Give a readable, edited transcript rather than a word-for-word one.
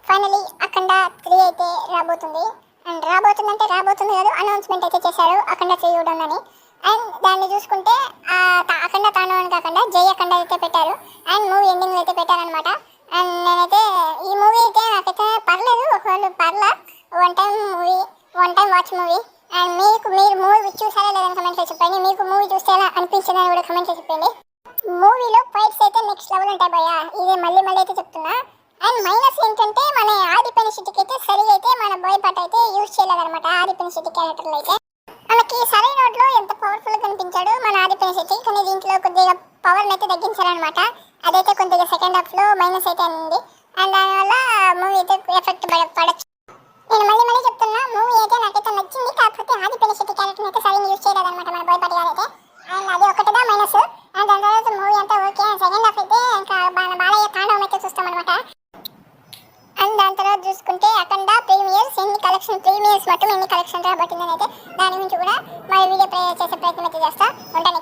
Finally అఖండ 3 అయితే రాబోతుంది. And రాబోతుందంటే రాబోతుంది కాదు, అనౌన్స్మెంట్ అయితే చేశారు అఖండ 3 చూడండి. అండ్ దాన్ని చూసుకుంటే అఖండ తాను అని కాకుండా జై అఖండ అయితే పెట్టారు. అండ్ మూవీ ఎండింగ్ అయితే పెట్టారనమాట. అండ్ నేనైతే ఈ మూవీ అయితే నాకైతే పర్లేదు, ఒకవేళ పర్లా one time watch movie. And మీరు మూవీ చూసారా లేదని కమెంట్లో చెప్పండి. మీకు మూవీ చూస్తే ఎలా అనిపించిందని కూడా కమెంట్లో చెప్పండి. మూవీలో ఫైట్స్ అయితే నెక్స్ట్ లెవెల్ ఉంటాయి భయ్యా, ఇదే మళ్ళీ అయితే చెప్తున్నా. అండ్ మైనస్ ఏంటంటే మన ఆదిపని శెట్టికి అయితే సరిగా అయితే మన బాయ్ పాట అయితే యూజ్ చేయలేదన్నమాట. ఆదిపని శెట్టి క్యారెక్టర్లో అయితే మనకి సరైన నోట్లో ఎంత పవర్ఫుల్గా కనిపించాడు మన ఆదిపని శెట్టి, కానీ దీంట్లో కొద్దిగా పవర్ని అయితే తగ్గించారనమాట. అదైతే కొద్దిగా సెకండ్ హాఫ్లో మైనస్ అయితే అయింది. అండ్ దానివల్ల మూవీ అయితే ఎఫెక్ట్ పడచ్చు. నేను మళ్ళీ చెప్తున్నా, మూవీ అయితే నాకైతే నచ్చింది, కాకపోతే ఆదిపని శెట్టి క్యారెక్టర్ అయితే సరిగ్గా యూజ్ చేయలేదన్నమాట మన బాయ్ పాట గారు అయితే. అండ్ అది ఒకటిదా మైనస్. అండ్ దాని తర్వాత మూవీ అంతా ఓకే. సెకండ్ హాఫ్ అయితే ఇంకా బాలయ్య తాండవం అయితే చూస్తామన్నమాట. అండ్ దాని తర్వాత చూసుకుంటే అఖండ ప్రీమియర్స్ ఎన్ని కలెక్షన్ రాబట్టిందని అయితే దాని గురించి కూడా మరి వీడియో చేసే ప్రయత్నం అయితే చేస్తా ఉంటాను.